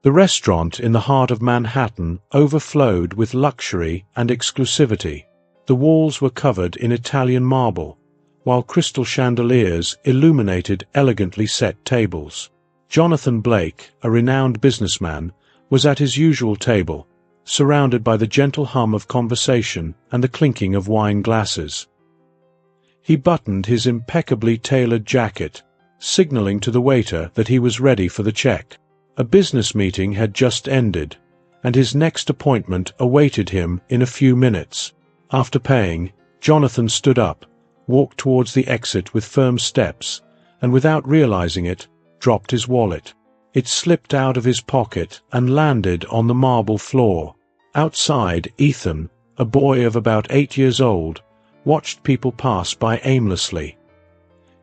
The restaurant in the heart of Manhattan overflowed with luxury and exclusivity. The walls were covered in Italian marble, while crystal chandeliers illuminated elegantly set tables. Jonathan Blake, a renowned businessman, was at his usual table, surrounded by the gentle hum of conversation and the clinking of wine glasses. He buttoned his impeccably tailored jacket, signaling to the waiter that he was ready for the check. A business meeting had just ended, and his next appointment awaited him in a few minutes. After paying, Jonathan stood up, walked towards the exit with firm steps, and without realizing it, dropped his wallet. It slipped out of his pocket and landed on the marble floor. Outside, Ethan, a boy of about 8 years old, watched people pass by aimlessly.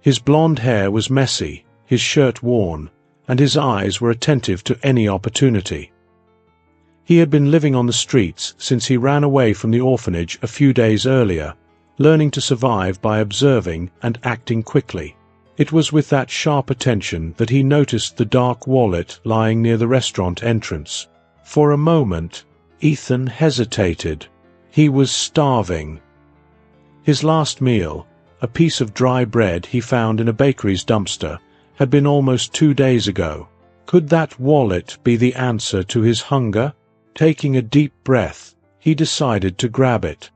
His blonde hair was messy, his shirt worn, and his eyes were attentive to any opportunity. He had been living on the streets since he ran away from the orphanage a few days earlier, learning to survive by observing and acting quickly. It was with that sharp attention that he noticed the dark wallet lying near the restaurant entrance. For a moment, Ethan hesitated. He was starving. His last meal, a piece of dry bread he found in a bakery's dumpster, had been almost 2 days ago. Could that wallet be the answer to his hunger? Taking a deep breath, he decided to grab it.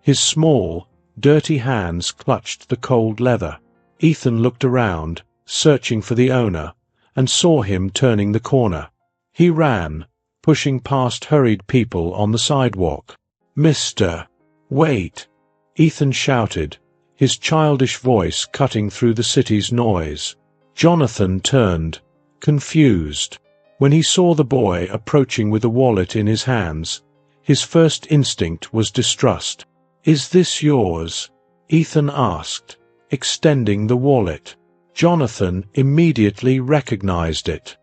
His small, dirty hands clutched the cold leather. Ethan looked around, searching for the owner, and saw him turning the corner. He ran, pushing past hurried people on the sidewalk. "Mister, wait!" Ethan shouted, his childish voice cutting through the city's noise. Jonathan turned, confused. When he saw the boy approaching with the wallet in his hands, his first instinct was distrust. "Is this yours?" Ethan asked, extending the wallet. Jonathan immediately recognized it.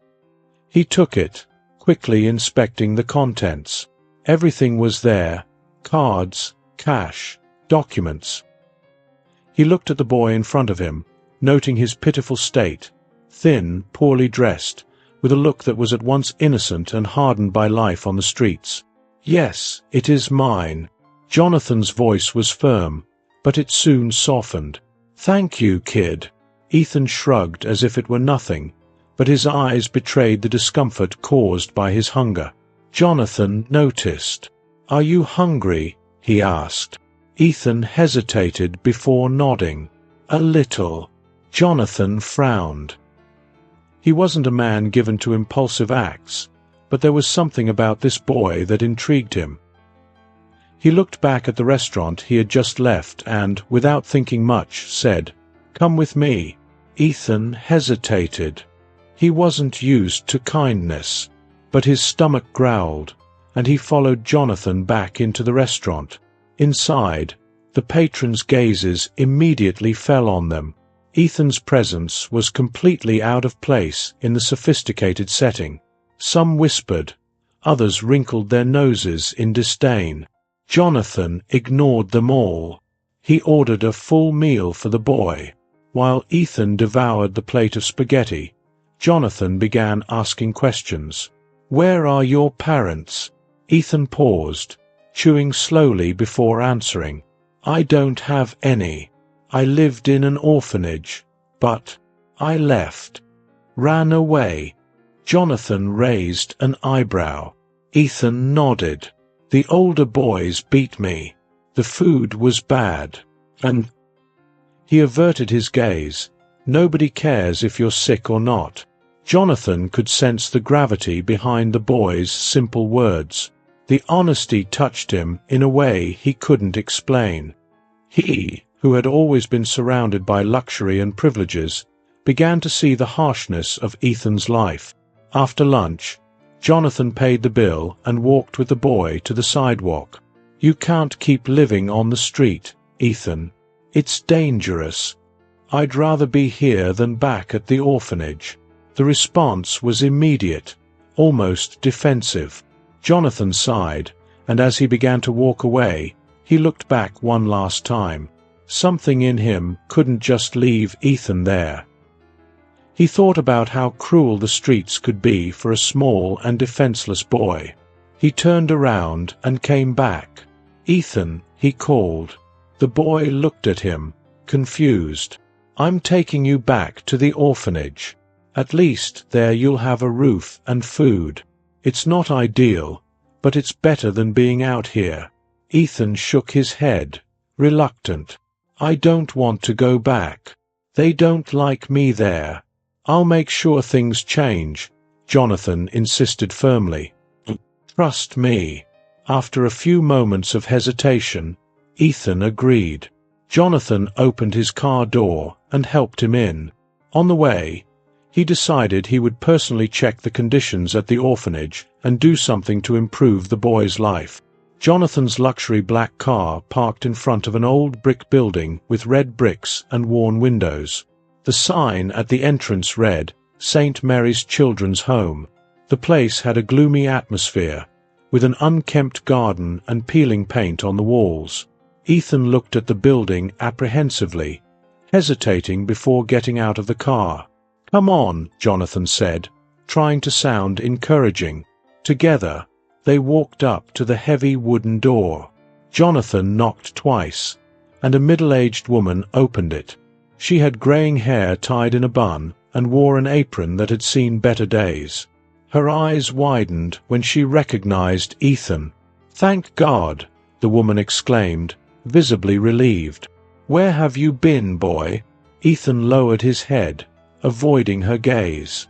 He took it, quickly inspecting the contents. Everything was there: cards, cash, documents. He looked at the boy in front of him, noting his pitiful state, thin, poorly dressed, with a look that was at once innocent and hardened by life on the streets. "Yes, it is mine." Jonathan's voice was firm, but it soon softened. "Thank you, kid." Ethan shrugged as if it were nothing, but his eyes betrayed the discomfort caused by his hunger. Jonathan noticed. "Are you hungry?" he asked. Ethan hesitated before nodding. "A little." Jonathan frowned. He wasn't a man given to impulsive acts, but there was something about this boy that intrigued him. He looked back at the restaurant he had just left and, without thinking much, said, "Come with me." Ethan hesitated. He wasn't used to kindness, but his stomach growled, and he followed Jonathan back into the restaurant. Inside, the patrons' gazes immediately fell on them. Ethan's presence was completely out of place in the sophisticated setting. Some whispered, others wrinkled their noses in disdain. Jonathan ignored them all. He ordered a full meal for the boy. While Ethan devoured the plate of spaghetti, Jonathan began asking questions. "Where are your parents?" Ethan paused, chewing slowly before answering. "I don't have any. I lived in an orphanage, but I left. Ran away." Jonathan raised an eyebrow. Ethan nodded. "The older boys beat me. The food was bad. And—" He averted his gaze. "Nobody cares if you're sick or not." Jonathan could sense the gravity behind the boy's simple words. The honesty touched him in a way he couldn't explain. He, who had always been surrounded by luxury and privileges, began to see the harshness of Ethan's life. After lunch, Jonathan paid the bill and walked with the boy to the sidewalk. "You can't keep living on the street, Ethan. It's dangerous. I'd rather be here than back at the orphanage." The response was immediate, almost defensive. Jonathan sighed, and as he began to walk away, he looked back one last time. Something in him couldn't just leave Ethan there. He thought about how cruel the streets could be for a small and defenseless boy. He turned around and came back. "Ethan," he called. The boy looked at him, confused. "I'm taking you back to the orphanage. At least there you'll have a roof and food. It's not ideal, but it's better than being out here." Ethan shook his head, reluctant. "I don't want to go back. They don't like me there." "I'll make sure things change," Jonathan insisted firmly. "Trust me." After a few moments of hesitation, Ethan agreed. Jonathan opened his car door and helped him in. On the way, he decided he would personally check the conditions at the orphanage and do something to improve the boy's life. Jonathan's luxury black car parked in front of an old brick building with red bricks and worn windows. The sign at the entrance read, "St. Mary's Children's Home." The place had a gloomy atmosphere, with an unkempt garden and peeling paint on the walls. Ethan looked at the building apprehensively, hesitating before getting out of the car. "Come on," Jonathan said, trying to sound encouraging. Together, they walked up to the heavy wooden door. Jonathan knocked twice, and a middle-aged woman opened it. She had graying hair tied in a bun and wore an apron that had seen better days. Her eyes widened when she recognized Ethan. "Thank God!" the woman exclaimed, visibly relieved. "Where have you been, boy?" Ethan lowered his head, avoiding her gaze.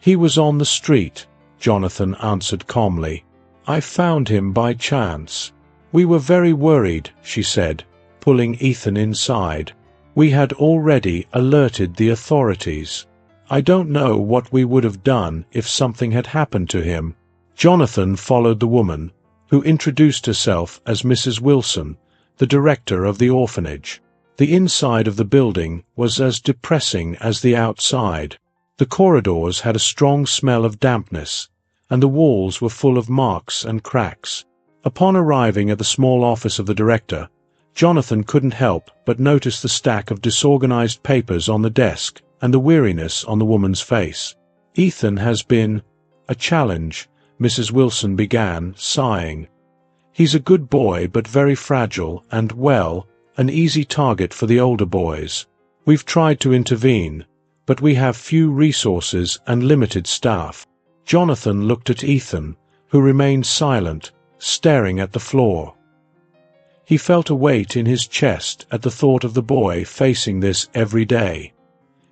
"He was on the street," Jonathan answered calmly. "I found him by chance." "We were very worried," she said, pulling Ethan inside. "We had already alerted the authorities. I don't know what we would have done if something had happened to him." Jonathan followed the woman, who introduced herself as Mrs. Wilson, the director of the orphanage. The inside of the building was as depressing as the outside. The corridors had a strong smell of dampness, and the walls were full of marks and cracks. Upon arriving at the small office of the director, Jonathan couldn't help but notice the stack of disorganized papers on the desk and the weariness on the woman's face. "Ethan has been a challenge," Mrs. Wilson began, sighing. "He's a good boy but very fragile and, well, an easy target for the older boys. We've tried to intervene, but we have few resources and limited staff." Jonathan looked at Ethan, who remained silent, staring at the floor. He felt a weight in his chest at the thought of the boy facing this every day.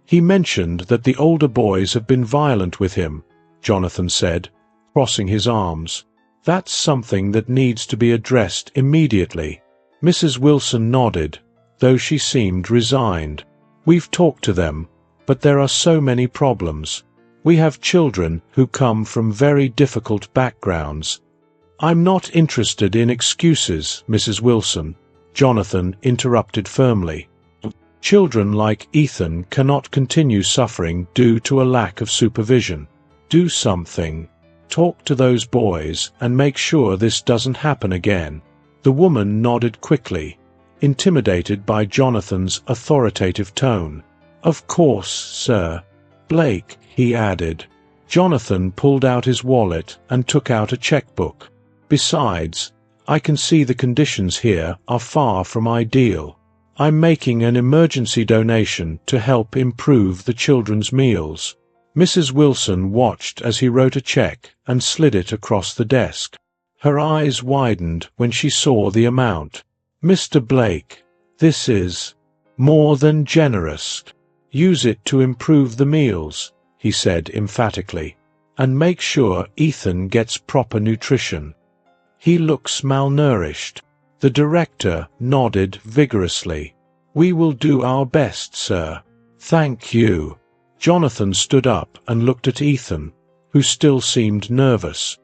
"He mentioned that the older boys have been violent with him," Jonathan said, crossing his arms. "That's something that needs to be addressed immediately." Mrs. Wilson nodded, though she seemed resigned. "We've talked to them, but there are so many problems. We have children who come from very difficult backgrounds." "I'm not interested in excuses, Mrs. Wilson," Jonathan interrupted firmly. "Children like Ethan cannot continue suffering due to a lack of supervision. Do something. Talk to those boys and make sure this doesn't happen again." The woman nodded quickly, intimidated by Jonathan's authoritative tone. "Of course, sir. Blake," he added. Jonathan pulled out his wallet and took out a checkbook. "Besides, I can see the conditions here are far from ideal. I'm making an emergency donation to help improve the children's meals." Mrs. Wilson watched as he wrote a check and slid it across the desk. Her eyes widened when she saw the amount. "Mr. Blake, this is more than generous. Use it to improve the meals," he said emphatically, "and make sure Ethan gets proper nutrition. He looks malnourished." The director nodded vigorously. "We will do our best, sir." "Thank you." Jonathan stood up and looked at Ethan, who still seemed nervous.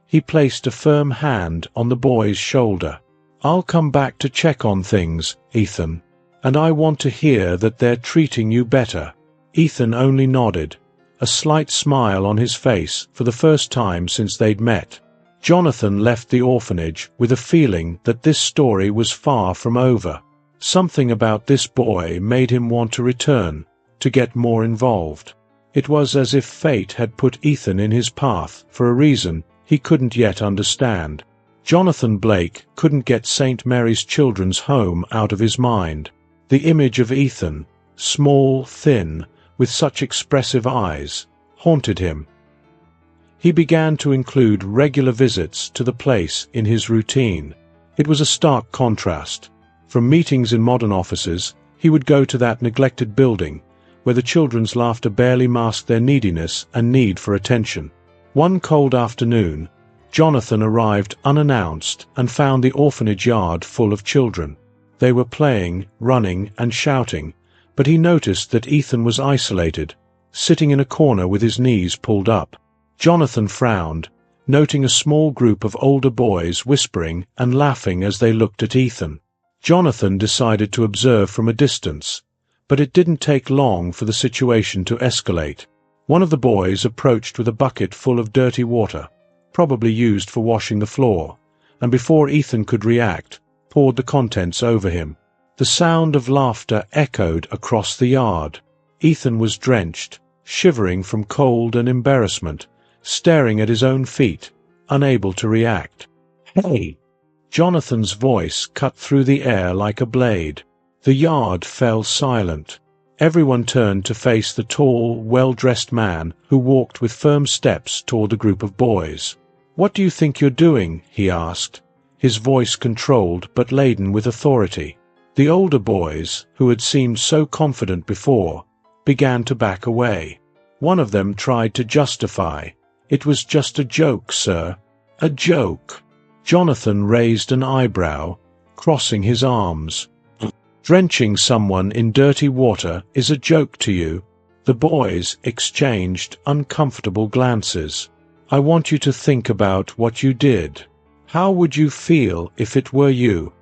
He placed a firm hand on the boy's shoulder. "I'll come back to check on things, Ethan, and I want to hear that they're treating you better." Ethan only nodded, a slight smile on his face for the first time since they'd met. Jonathan left the orphanage with a feeling that this story was far from over. Something about this boy made him want to return, to get more involved. It was as if fate had put Ethan in his path for a reason he couldn't yet understand. Jonathan Blake couldn't get St. Mary's Children's Home out of his mind. The image of Ethan, small, thin, with such expressive eyes, haunted him. He began to include regular visits to the place in his routine. It was a stark contrast. From meetings in modern offices, he would go to that neglected building, where the children's laughter barely masked their neediness and need for attention. One cold afternoon, Jonathan arrived unannounced and found the orphanage yard full of children. They were playing, running, and shouting, but he noticed that Ethan was isolated, sitting in a corner with his knees pulled up. Jonathan frowned, noting a small group of older boys whispering and laughing as they looked at Ethan. Jonathan decided to observe from a distance, but it didn't take long for the situation to escalate. One of the boys approached with a bucket full of dirty water, probably used for washing the floor, and before Ethan could react, poured the contents over him. The sound of laughter echoed across the yard. Ethan was drenched, shivering from cold and embarrassment, staring at his own feet, unable to react. "Hey!" Jonathan's voice cut through the air like a blade. The yard fell silent. Everyone turned to face the tall, well-dressed man who walked with firm steps toward the group of boys. "What do you think you're doing?" he asked, his voice controlled but laden with authority. The older boys, who had seemed so confident before, began to back away. One of them tried to justify. "It was just a joke, sir." "A joke?" Jonathan raised an eyebrow, crossing his arms. "Drenching someone in dirty water is a joke to you?" The boys exchanged uncomfortable glances. "I want you to think about what you did. How would you feel if it were you?"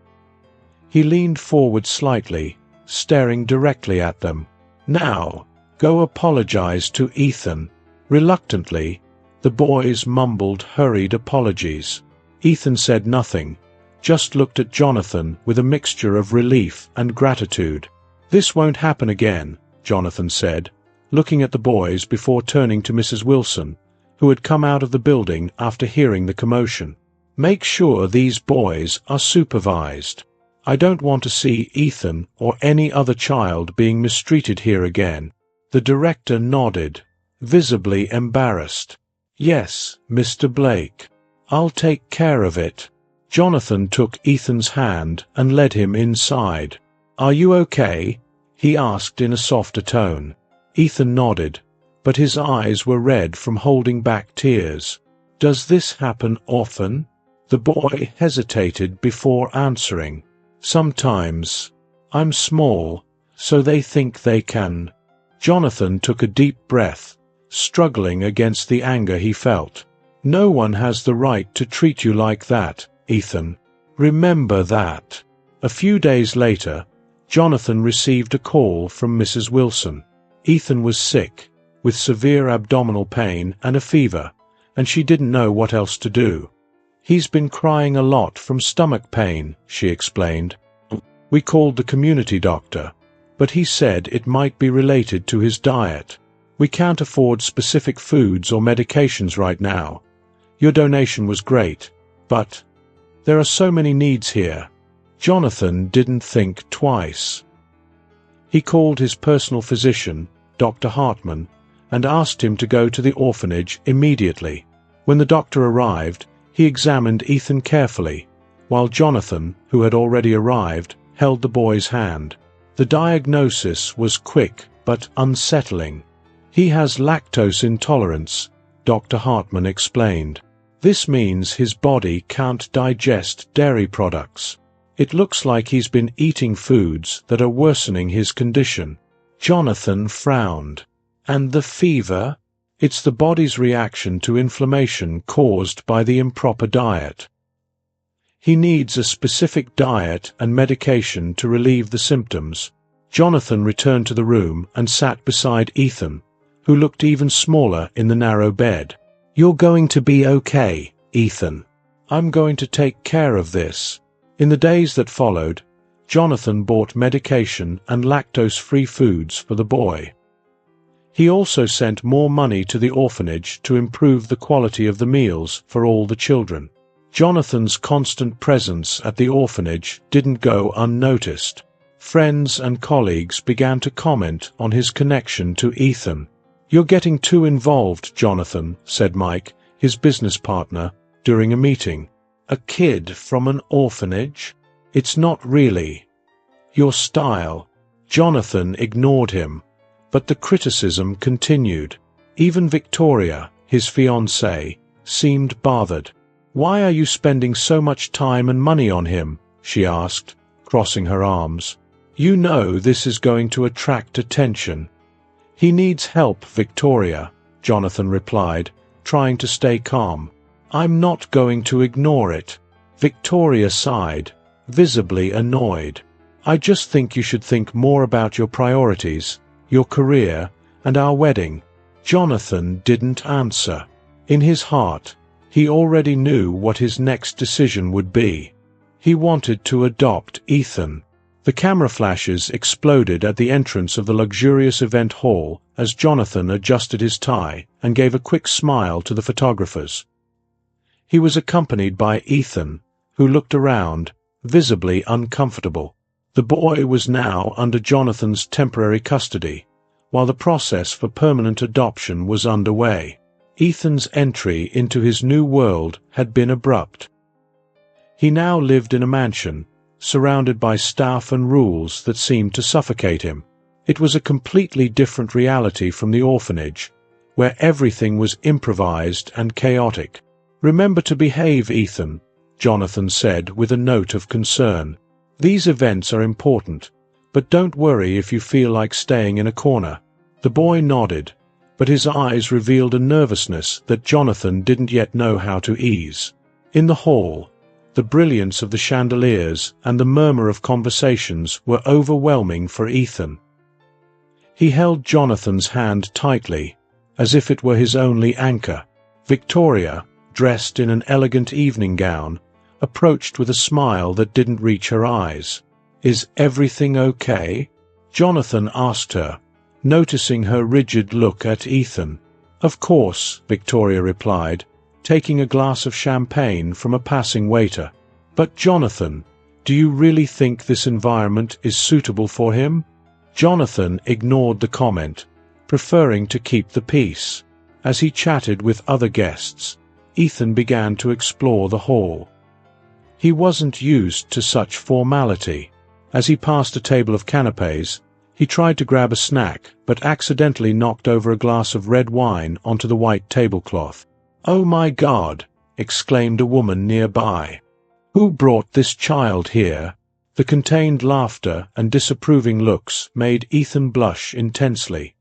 He leaned forward slightly, staring directly at them. "Now, go apologize to Ethan." Reluctantly, the boys mumbled hurried apologies. Ethan said nothing, just looked at Jonathan with a mixture of relief and gratitude. "This won't happen again," Jonathan said, looking at the boys before turning to Mrs. Wilson, who had come out of the building after hearing the commotion. "Make sure these boys are supervised. I don't want to see Ethan or any other child being mistreated here again." The director nodded, visibly embarrassed. "Yes, Mr. Blake. I'll take care of it." Jonathan took Ethan's hand and led him inside. "Are you okay?" he asked in a softer tone. Ethan nodded, but his eyes were red from holding back tears. "Does this happen often?" The boy hesitated before answering. "Sometimes. I'm small, so they think they can." Jonathan took a deep breath, struggling against the anger he felt. "No one has the right to treat you like that, Ethan. Remember that." A few days later, Jonathan received a call from Mrs. Wilson. Ethan was sick, with severe abdominal pain and a fever, and she didn't know what else to do. "He's been crying a lot from stomach pain," she explained. "We called the community doctor, but he said it might be related to his diet. We can't afford specific foods or medications right now. Your donation was great, but there are so many needs here." Jonathan didn't think twice. He called his personal physician, Dr. Hartman, and asked him to go to the orphanage immediately. When the doctor arrived, he examined Ethan carefully, while Jonathan, who had already arrived, held the boy's hand. The diagnosis was quick but unsettling. "He has lactose intolerance," Dr. Hartman explained. "This means his body can't digest dairy products. It looks like he's been eating foods that are worsening his condition." Jonathan frowned. "And the fever?" "It's the body's reaction to inflammation caused by the improper diet. He needs a specific diet and medication to relieve the symptoms." Jonathan returned to the room and sat beside Ethan, who looked even smaller in the narrow bed. "You're going to be okay, Ethan. I'm going to take care of this." In the days that followed, Jonathan bought medication and lactose-free foods for the boy. He also sent more money to the orphanage to improve the quality of the meals for all the children. Jonathan's constant presence at the orphanage didn't go unnoticed. Friends and colleagues began to comment on his connection to Ethan. "You're getting too involved, Jonathan," said Mike, his business partner, during a meeting. "A kid from an orphanage? It's not really your style." Jonathan ignored him, but the criticism continued. Even Victoria, his fiancée, seemed bothered. "Why are you spending so much time and money on him?" she asked, crossing her arms. "You know this is going to attract attention." "He needs help, Victoria," Jonathan replied, trying to stay calm. "I'm not going to ignore it." Victoria sighed, visibly annoyed. "I just think you should think more about your priorities, your career, and our wedding." Jonathan didn't answer. In his heart, he already knew what his next decision would be. He wanted to adopt Ethan. The camera flashes exploded at the entrance of the luxurious event hall as Jonathan adjusted his tie and gave a quick smile to the photographers. He was accompanied by Ethan, who looked around, visibly uncomfortable. The boy was now under Jonathan's temporary custody, while the process for permanent adoption was underway. Ethan's entry into his new world had been abrupt. He now lived in a mansion, surrounded by staff and rules that seemed to suffocate him. It was a completely different reality from the orphanage, where everything was improvised and chaotic. "Remember to behave, Ethan," Jonathan said with a note of concern. "These events are important, but don't worry if you feel like staying in a corner." The boy nodded, but his eyes revealed a nervousness that Jonathan didn't yet know how to ease. In the hall, the brilliance of the chandeliers and the murmur of conversations were overwhelming for Ethan. He held Jonathan's hand tightly, as if it were his only anchor. Victoria, dressed in an elegant evening gown, approached with a smile that didn't reach her eyes. "Is everything okay?" Jonathan asked her, noticing her rigid look at Ethan. "Of course," Victoria replied, taking a glass of champagne from a passing waiter. "But Jonathan, do you really think this environment is suitable for him?" Jonathan ignored the comment, preferring to keep the peace. As he chatted with other guests, Ethan began to explore the hall. He wasn't used to such formality. As he passed a table of canapés, he tried to grab a snack, but accidentally knocked over a glass of red wine onto the white tablecloth. "Oh my God!" exclaimed a woman nearby. "Who brought this child here?" The contained laughter and disapproving looks made Ethan blush intensely.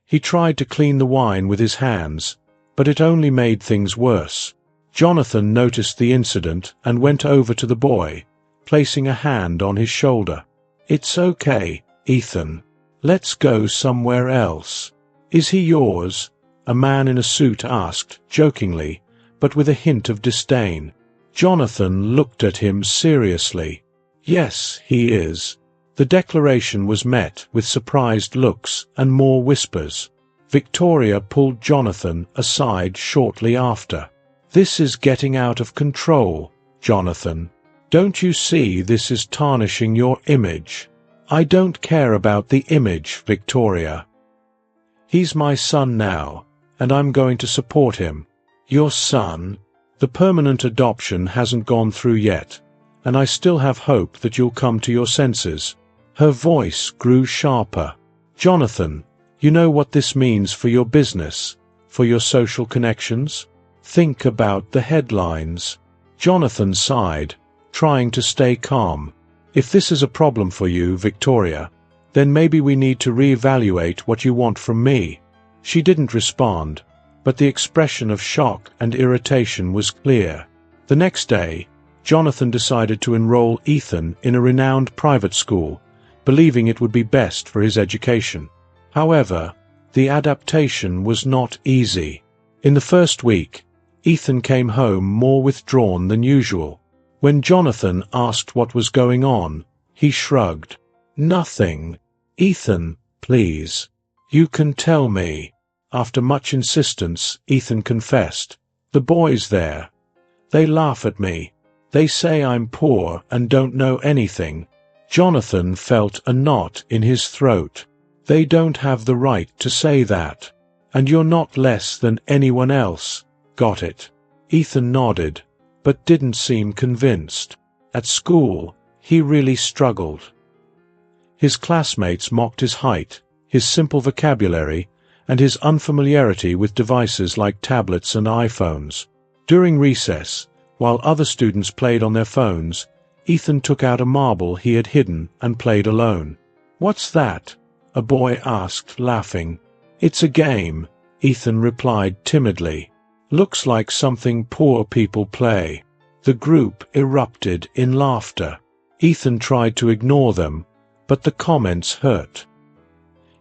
He tried to clean the wine with his hands, but it only made things worse. Jonathan noticed the incident and went over to the boy, placing a hand on his shoulder. "It's okay, Ethan. Let's go somewhere else." "Is he yours?" a man in a suit asked, jokingly, but with a hint of disdain. Jonathan looked at him seriously. "Yes, he is." The declaration was met with surprised looks and more whispers. Victoria pulled Jonathan aside shortly after. "This is getting out of control, Jonathan. Don't you see this is tarnishing your image?" "I don't care about the image, Victoria. He's my son now, and I'm going to support him." "Your son?" "The permanent adoption hasn't gone through yet, and I still have hope that you'll come to your senses." Her voice grew sharper. "Jonathan, you know what this means for your business, for your social connections? Think about the headlines." Jonathan sighed, trying to stay calm. "If this is a problem for you, Victoria, then maybe we need to reevaluate what you want from me." She didn't respond, but the expression of shock and irritation was clear. The next day, Jonathan decided to enroll Ethan in a renowned private school, believing it would be best for his education. However, the adaptation was not easy. In the first week, Ethan came home more withdrawn than usual. When Jonathan asked what was going on, he shrugged. "Nothing." "Ethan, please. You can tell me. After much insistence, Ethan confessed. The boys there. They laugh at me. They say I'm poor and don't know anything. Jonathan felt a knot in his throat. They don't have the right to say that. And you're not less than anyone else. Got it? Ethan nodded, but didn't seem convinced. At school, he really struggled. His classmates mocked his height, his simple vocabulary, and his unfamiliarity with devices like tablets and iPhones. During recess, while other students played on their phones, Ethan took out a marble he had hidden and played alone. "What's that?" a boy asked, laughing. "It's a game," Ethan replied timidly. "Looks like something poor people play." The group erupted in laughter. Ethan tried to ignore them, but the comments hurt.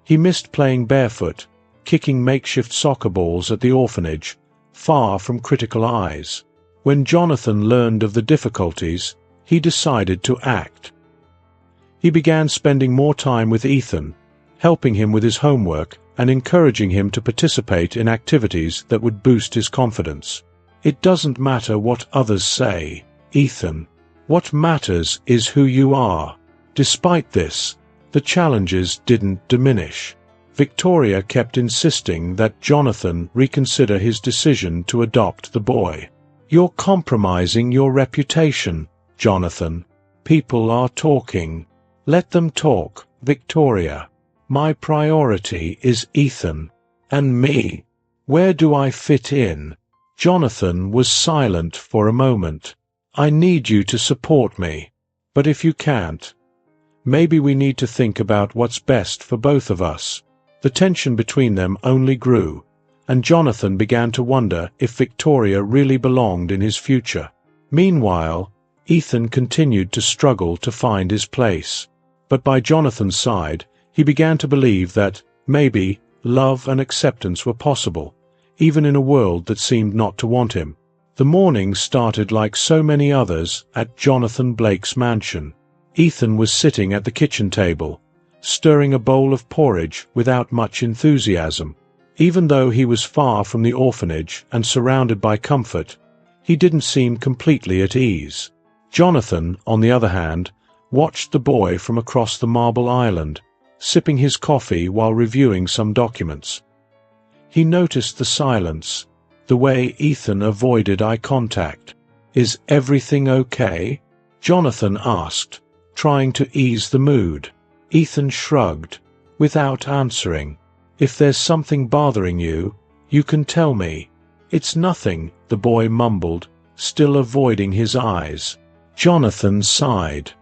He missed playing barefoot, kicking makeshift soccer balls at the orphanage, far from critical eyes. When Jonathan learned of the difficulties, he decided to act. He began spending more time with Ethan, helping him with his homework and encouraging him to participate in activities that would boost his confidence. "It doesn't matter what others say, Ethan. What matters is who you are." Despite this, the challenges didn't diminish. Victoria kept insisting that Jonathan reconsider his decision to adopt the boy. "You're compromising your reputation, Jonathan. People are talking. Let them talk, Victoria. My priority is Ethan. And me. Where do I fit in?" Jonathan was silent for a moment. "I need you to support me. But if you can't, maybe we need to think about what's best for both of us." The tension between them only grew, and Jonathan began to wonder if Victoria really belonged in his future. Meanwhile, Ethan continued to struggle to find his place. But by Jonathan's side, he began to believe that, maybe, love and acceptance were possible, even in a world that seemed not to want him. The morning started like so many others at Jonathan Blake's mansion. Ethan was sitting at the kitchen table, stirring a bowl of porridge without much enthusiasm. Even though he was far from the orphanage and surrounded by comfort, he didn't seem completely at ease. Jonathan, on the other hand, watched the boy from across the marble island, sipping his coffee while reviewing some documents. He noticed the silence, the way Ethan avoided eye contact. "Is everything okay?" Jonathan asked, trying to ease the mood. Ethan shrugged, without answering. "If there's something bothering you, you can tell me." "It's nothing," the boy mumbled, still avoiding his eyes. Jonathan sighed.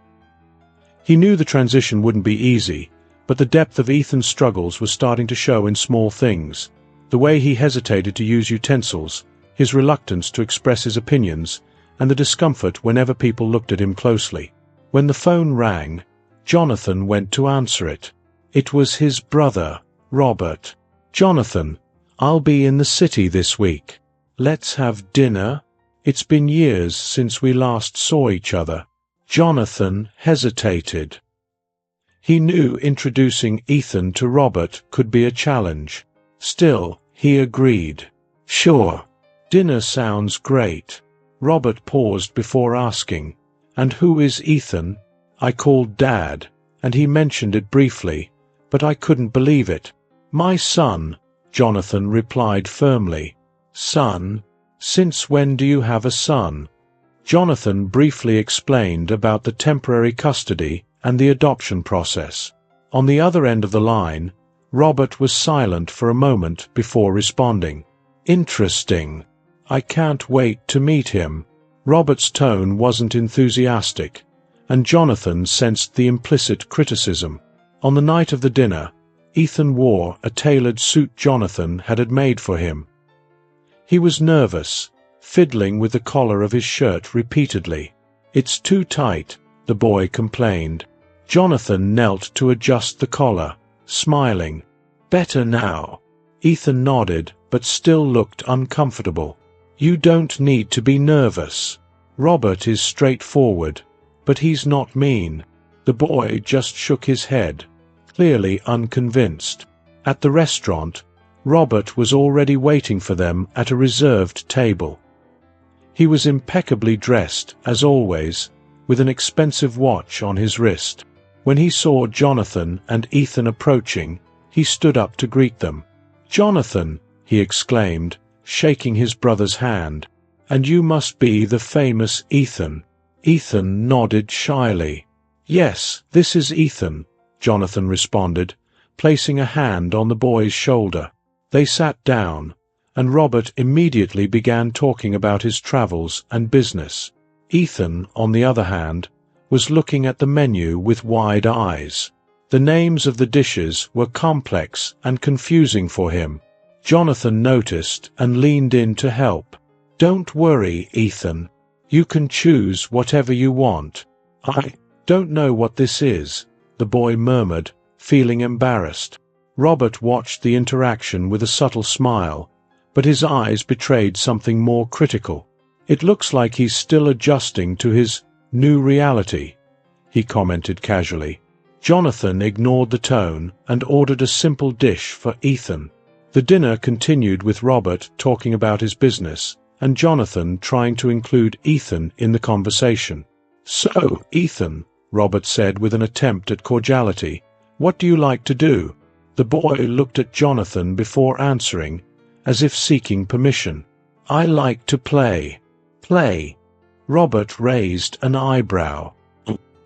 He knew the transition wouldn't be easy, but the depth of Ethan's struggles was starting to show in small things. The way he hesitated to use utensils, his reluctance to express his opinions, and the discomfort whenever people looked at him closely. When the phone rang, Jonathan went to answer it. It was his brother, Robert. "Jonathan, I'll be in the city this week. Let's have dinner? It's been years since we last saw each other." Jonathan hesitated. He knew introducing Ethan to Robert could be a challenge. Still, he agreed. "Sure. Dinner sounds great." Robert paused before asking, "And who is Ethan?" "I called Dad, and he mentioned it briefly, but I couldn't believe it." "My son," Jonathan replied firmly. "Son? Since when do you have a son?" Jonathan briefly explained about the temporary custody and the adoption process. On the other end of the line, Robert was silent for a moment before responding. "Interesting. I can't wait to meet him." Robert's tone wasn't enthusiastic, and Jonathan sensed the implicit criticism. On the night of the dinner, Ethan wore a tailored suit Jonathan had made for him. He was nervous, fiddling with the collar of his shirt repeatedly. "It's too tight," the boy complained. Jonathan knelt to adjust the collar, smiling. "Better now." Ethan nodded, but still looked uncomfortable. "You don't need to be nervous. Robert is straightforward, but he's not mean." The boy just shook his head, clearly unconvinced. At the restaurant, Robert was already waiting for them at a reserved table. He was impeccably dressed, as always, with an expensive watch on his wrist. When he saw Jonathan and Ethan approaching, he stood up to greet them. "Jonathan," he exclaimed, shaking his brother's hand, "and you must be the famous Ethan." Ethan nodded shyly. "Yes, this is Ethan," Jonathan responded, placing a hand on the boy's shoulder. They sat down, and Robert immediately began talking about his travels and business. Ethan, on the other hand, was looking at the menu with wide eyes. The names of the dishes were complex and confusing for him. Jonathan noticed and leaned in to help. "Don't worry, Ethan. You can choose whatever you want." "I don't know what this is," the boy murmured, feeling embarrassed. Robert watched the interaction with a subtle smile, but his eyes betrayed something more critical. "It looks like he's still adjusting to his new reality," he commented casually. Jonathan ignored the tone and ordered a simple dish for Ethan. The dinner continued with Robert talking about his business, and Jonathan trying to include Ethan in the conversation. "So, Ethan," Robert said with an attempt at cordiality, "what do you like to do?" The boy looked at Jonathan before answering, as if seeking permission. "I like to play." "Play?" Robert raised an eyebrow.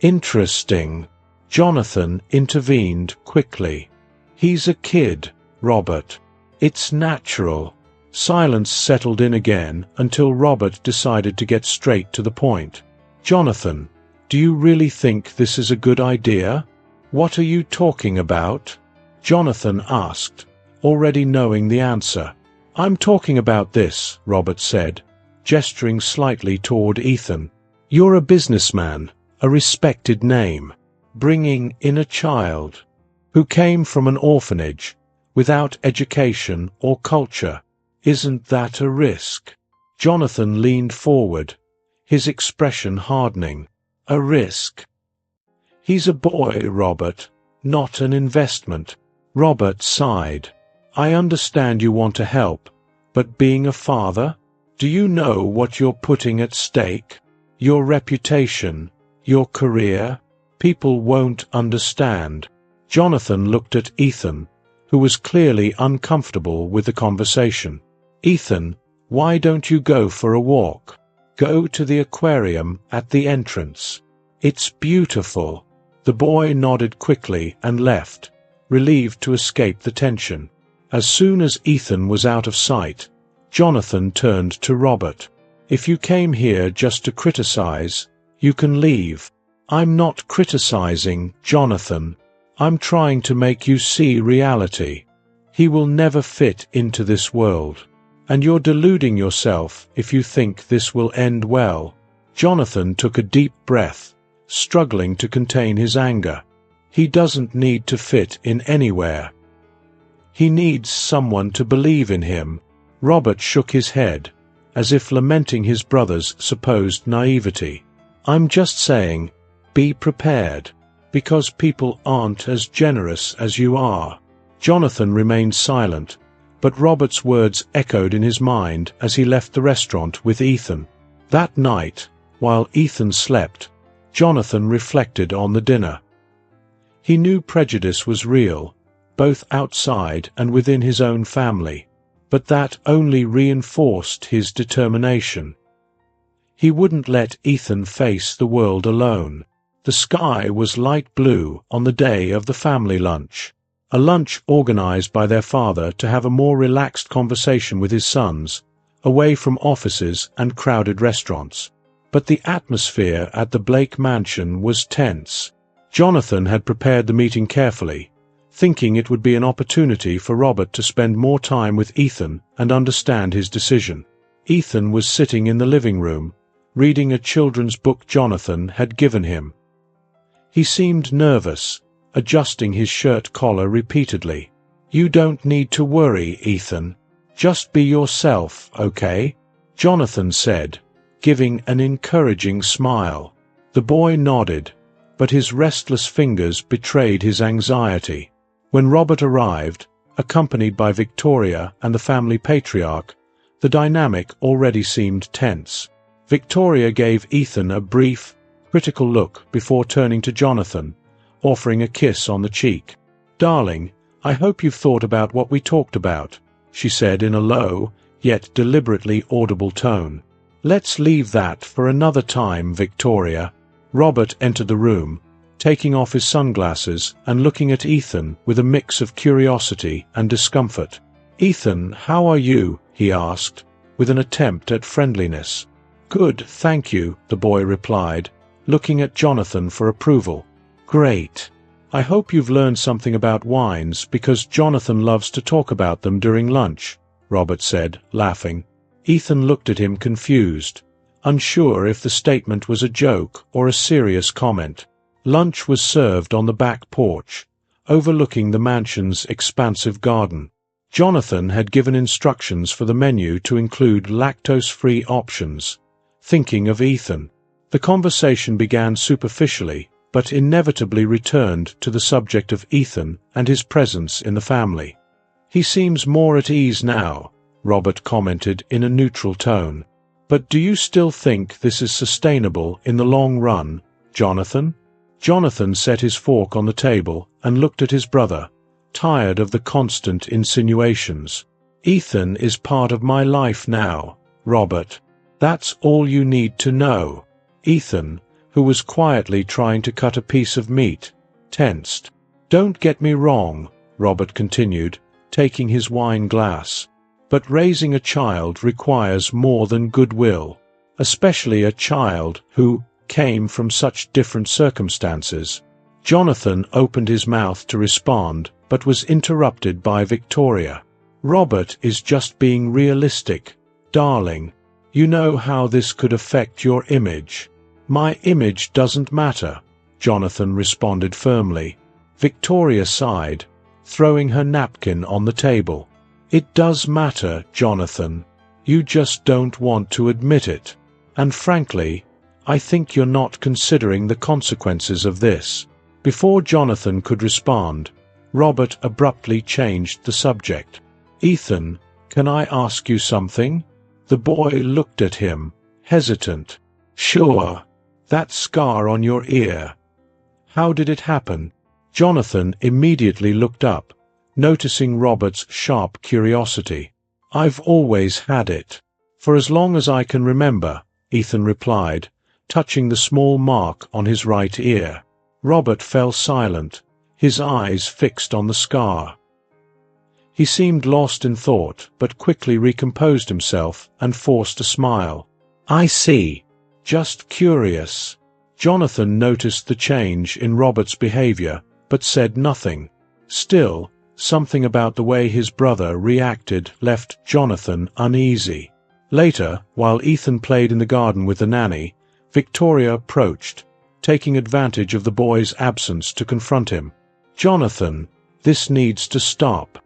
"Interesting." Jonathan intervened quickly. "He's a kid, Robert. It's natural." Silence settled in again until Robert decided to get straight to the point. "Jonathan, do you really think this is a good idea?" "What are you talking about?" Jonathan asked, already knowing the answer. "I'm talking about this," Robert said, gesturing slightly toward Ethan. "You're a businessman, a respected name. Bringing in a child who came from an orphanage, without education or culture, isn't that a risk?" Jonathan leaned forward, his expression hardening. "A risk?" "He's a boy, Robert, not an investment." Robert sighed. "I understand you want to help, but being a father? Do you know what you're putting at stake? Your reputation, your career? People won't understand." Jonathan looked at Ethan, who was clearly uncomfortable with the conversation. "Ethan, why don't you go for a walk? Go to the aquarium at the entrance. It's beautiful." The boy nodded quickly and left, relieved to escape the tension. As soon as Ethan was out of sight, Jonathan turned to Robert. "If you came here just to criticize, you can leave." "I'm not criticizing, Jonathan. I'm trying to make you see reality. He will never fit into this world. And you're deluding yourself if you think this will end well." Jonathan took a deep breath, struggling to contain his anger. He doesn't need to fit in anywhere. He needs someone to believe in him. Robert shook his head, as if lamenting his brother's supposed naivety. "I'm just saying, be prepared, because people aren't as generous as you are." Jonathan remained silent, but Robert's words echoed in his mind as he left the restaurant with Ethan. That night, while Ethan slept, Jonathan reflected on the dinner. He knew prejudice was real, both outside and within his own family, but that only reinforced his determination. He wouldn't let Ethan face the world alone. The sky was light blue on the day of the family lunch, a lunch organized by their father to have a more relaxed conversation with his sons, away from offices and crowded restaurants. But the atmosphere at the Blake mansion was tense. Jonathan had prepared the meeting carefully, thinking it would be an opportunity for Robert to spend more time with Ethan and understand his decision. Ethan was sitting in the living room, reading a children's book Jonathan had given him. He seemed nervous, adjusting his shirt collar repeatedly. "You don't need to worry, Ethan. Just be yourself, okay?" Jonathan said, giving an encouraging smile. The boy nodded, but his restless fingers betrayed his anxiety. When Robert arrived, accompanied by Victoria and the family patriarch, the dynamic already seemed tense. Victoria gave Ethan a brief, critical look before turning to Jonathan, offering a kiss on the cheek. "Darling, I hope you've thought about what we talked about," she said in a low, yet deliberately audible tone. "Let's leave that for another time, Victoria." Robert entered the room, taking off his sunglasses and looking at Ethan with a mix of curiosity and discomfort. "Ethan, how are you?" he asked, with an attempt at friendliness. "Good, thank you," the boy replied, looking at Jonathan for approval. "Great. I hope you've learned something about wines because Jonathan loves to talk about them during lunch," Robert said, laughing. Ethan looked at him confused, unsure if the statement was a joke or a serious comment. Lunch was served on the back porch, overlooking the mansion's expansive garden. Jonathan had given instructions for the menu to include lactose-free options. Thinking of Ethan, the conversation began superficially, but inevitably returned to the subject of Ethan and his presence in the family. "He seems more at ease now," Robert commented in a neutral tone. "But do you still think this is sustainable in the long run, Jonathan?" Jonathan set his fork on the table and looked at his brother, tired of the constant insinuations. "Ethan is part of my life now, Robert. That's all you need to know." Ethan, who was quietly trying to cut a piece of meat, tensed. "Don't get me wrong," Robert continued, taking his wine glass, "but raising a child requires more than goodwill, especially a child who came from such different circumstances." Jonathan opened his mouth to respond, but was interrupted by Victoria. "Robert is just being realistic, darling. You know how this could affect your image." "My image doesn't matter," Jonathan responded firmly. Victoria sighed, throwing her napkin on the table. "It does matter, Jonathan. You just don't want to admit it. And frankly, I think you're not considering the consequences of this." Before Jonathan could respond, Robert abruptly changed the subject. "Ethan, can I ask you something?" The boy looked at him, hesitant. "Sure. That scar on your ear. How did it happen?" Jonathan immediately looked up, noticing Robert's sharp curiosity. "I've always had it. For as long as I can remember," Ethan replied, touching the small mark on his right ear. Robert fell silent, his eyes fixed on the scar. He seemed lost in thought, but quickly recomposed himself and forced a smile. "I see. Just curious." Jonathan noticed the change in Robert's behavior, but said nothing. Still, something about the way his brother reacted left Jonathan uneasy. Later, while Ethan played in the garden with the nanny, Victoria approached, taking advantage of the boy's absence to confront him. "Jonathan, this needs to stop."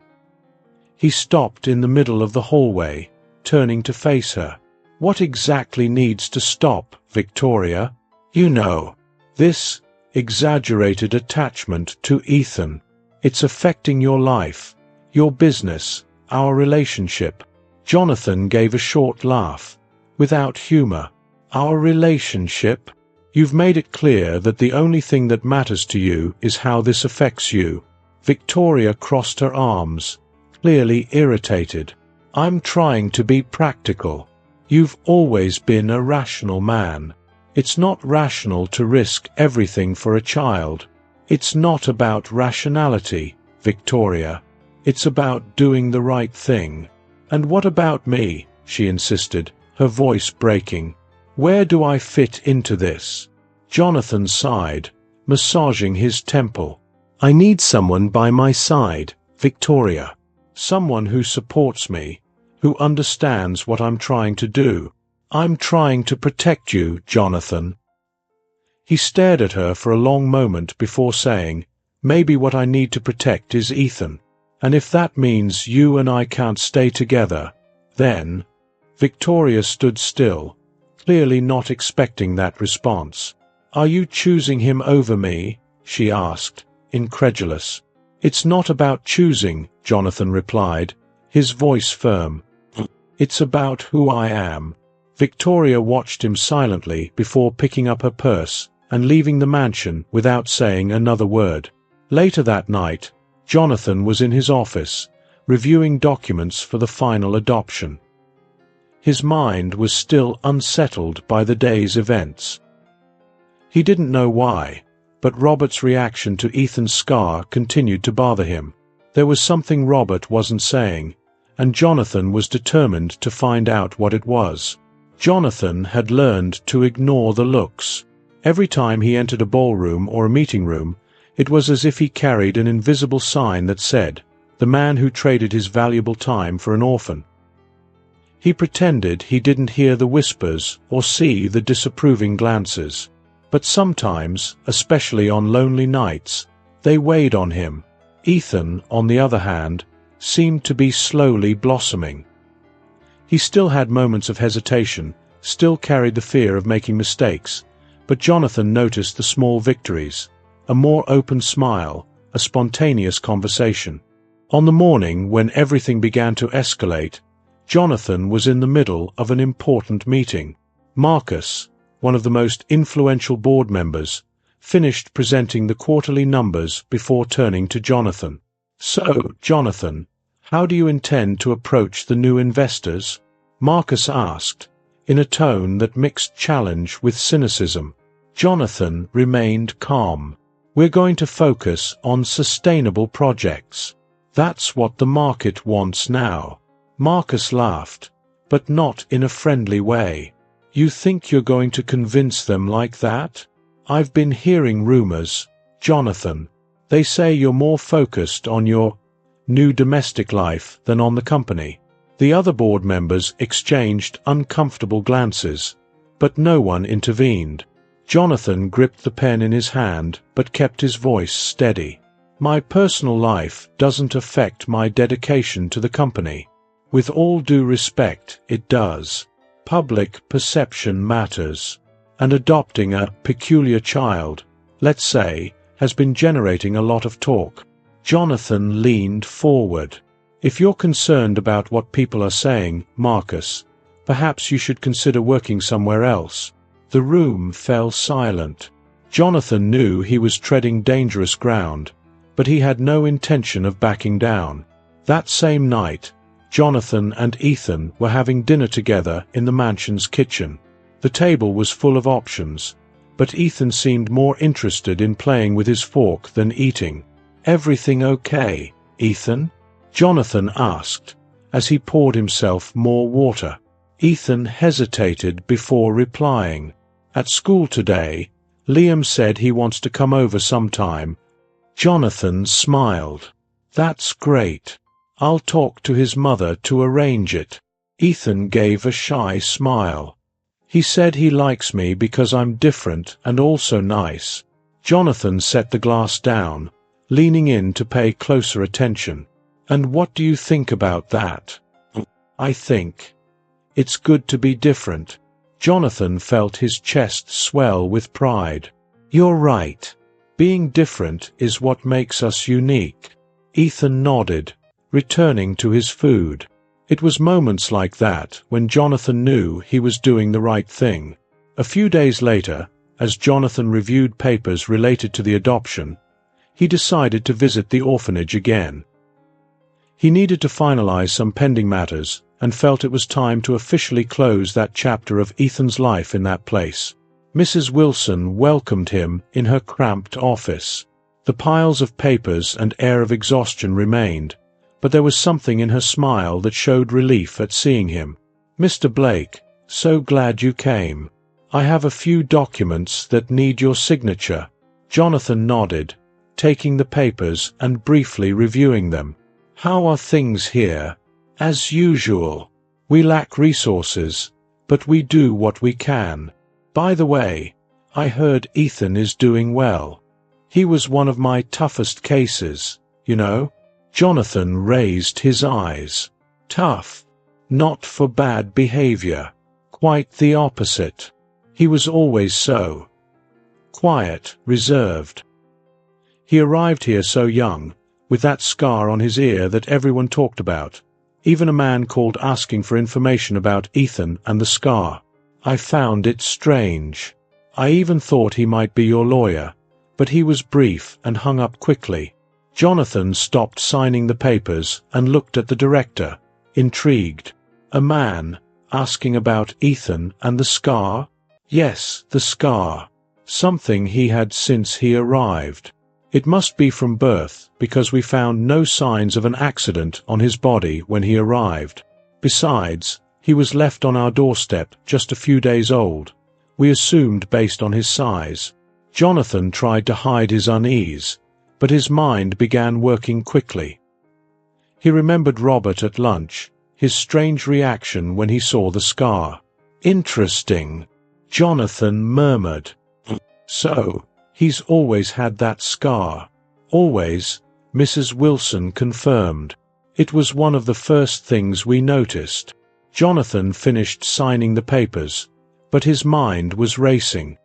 He stopped in the middle of the hallway, turning to face her. "What exactly needs to stop, Victoria?" "You know, this exaggerated attachment to Ethan. It's affecting your life, your business, our relationship." Jonathan gave a short laugh, without humor. "Our relationship? You've made it clear that the only thing that matters to you is how this affects you." Victoria crossed her arms, clearly irritated. "I'm trying to be practical. You've always been a rational man. It's not rational to risk everything for a child. It's not about rationality, Victoria. It's about doing the right thing." "And what about me?" she insisted, her voice breaking. "Where do I fit into this?" Jonathan sighed, massaging his temple. "I need someone by my side, Victoria. Someone who supports me, who understands what I'm trying to do. I'm trying to protect you, Jonathan." He stared at her for a long moment before saying, "Maybe what I need to protect is Ethan. And if that means you and I can't stay together, then—" Victoria stood still, clearly not expecting that response. "Are you choosing him over me?" she asked, incredulous. "It's not about choosing," Jonathan replied, his voice firm. "It's about who I am." Victoria watched him silently before picking up her purse and leaving the mansion without saying another word. Later that night, Jonathan was in his office, reviewing documents for the final adoption. His mind was still unsettled by the day's events. He didn't know why, but Robert's reaction to Ethan's scar continued to bother him. There was something Robert wasn't saying, and Jonathan was determined to find out what it was. Jonathan had learned to ignore the looks. Every time he entered a ballroom or a meeting room, it was as if he carried an invisible sign that said, "The man who traded his valuable time for an orphan." He pretended he didn't hear the whispers or see the disapproving glances. But sometimes, especially on lonely nights, they weighed on him. Ethan, on the other hand, seemed to be slowly blossoming. He still had moments of hesitation, still carried the fear of making mistakes, but Jonathan noticed the small victories, a more open smile, a spontaneous conversation. On the morning when everything began to escalate, Jonathan was in the middle of an important meeting. Marcus, one of the most influential board members, finished presenting the quarterly numbers before turning to Jonathan. "So, Jonathan, how do you intend to approach the new investors?" Marcus asked, in a tone that mixed challenge with cynicism. Jonathan remained calm. "We're going to focus on sustainable projects. That's what the market wants now." Marcus laughed, but not in a friendly way. "You think you're going to convince them like that? I've been hearing rumors, Jonathan. They say you're more focused on your new domestic life than on the company." The other board members exchanged uncomfortable glances, but no one intervened. Jonathan gripped the pen in his hand but kept his voice steady. "My personal life doesn't affect my dedication to the company. With all due respect, it does. Public perception matters, and adopting a peculiar child, let's say, has been generating a lot of talk." Jonathan leaned forward. "If you're concerned about what people are saying, Marcus, perhaps you should consider working somewhere else." The room fell silent. Jonathan knew he was treading dangerous ground, but he had no intention of backing down. That same night, Jonathan and Ethan were having dinner together in the mansion's kitchen. The table was full of options, but Ethan seemed more interested in playing with his fork than eating. "Everything okay, Ethan?" Jonathan asked, as he poured himself more water. Ethan hesitated before replying. "At school today, Liam said he wants to come over sometime." Jonathan smiled. "That's great. I'll talk to his mother to arrange it." Ethan gave a shy smile. "He said he likes me because I'm different and also nice." Jonathan set the glass down, leaning in to pay closer attention. "And what do you think about that?" "I think it's good to be different." Jonathan felt his chest swell with pride. "You're right. Being different is what makes us unique." Ethan nodded, returning to his food. It was moments like that when Jonathan knew he was doing the right thing. A few days later, as Jonathan reviewed papers related to the adoption, he decided to visit the orphanage again. He needed to finalize some pending matters, and felt it was time to officially close that chapter of Ethan's life in that place. Mrs. Wilson welcomed him in her cramped office. The piles of papers and air of exhaustion remained, but there was something in her smile that showed relief at seeing him. "Mr. Blake, so glad you came. I have a few documents that need your signature." Jonathan nodded, taking the papers and briefly reviewing them. "How are things here?" "As usual. We lack resources, but we do what we can. By the way, I heard Ethan is doing well. He was one of my toughest cases, you know." Jonathan raised his eyes. "Tough? Not for bad behavior. Quite the opposite. He was always so quiet, reserved. He arrived here so young, with that scar on his ear that everyone talked about. Even a man called asking for information about Ethan and the scar. I found it strange. I even thought he might be your lawyer, but he was brief and hung up quickly. Jonathan stopped signing the papers and looked at the director, intrigued. A man asking about Ethan and the scar? Yes, the scar. Something he had since he arrived. It must be from birth, because we found no signs of an accident on his body when he arrived. Besides, he was left on our doorstep just a few days old. We assumed based on his size. Jonathan tried to hide his unease, but his mind began working quickly. He remembered Robert at lunch, his strange reaction when he saw the scar. Interesting, Jonathan murmured. So, he's always had that scar. Always, Mrs. Wilson confirmed. It was one of the first things we noticed. Jonathan finished signing the papers, but his mind was racing.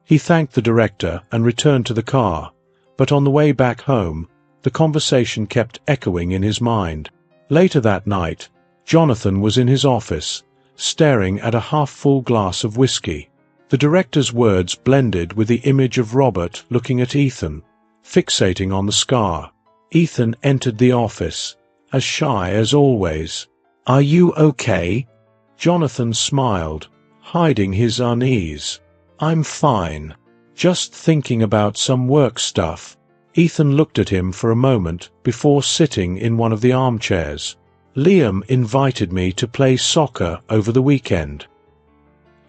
He thanked the director and returned to the car, but on the way back home, the conversation kept echoing in his mind. Later that night, Jonathan was in his office, staring at a half-full glass of whiskey. The director's words blended with the image of Robert looking at Ethan, fixating on the scar. Ethan entered the office, as shy as always. "Are you okay?" Jonathan smiled, hiding his unease. "I'm fine. Just thinking about some work stuff." Ethan looked at him for a moment before sitting in one of the armchairs. "Liam invited me to play soccer over the weekend.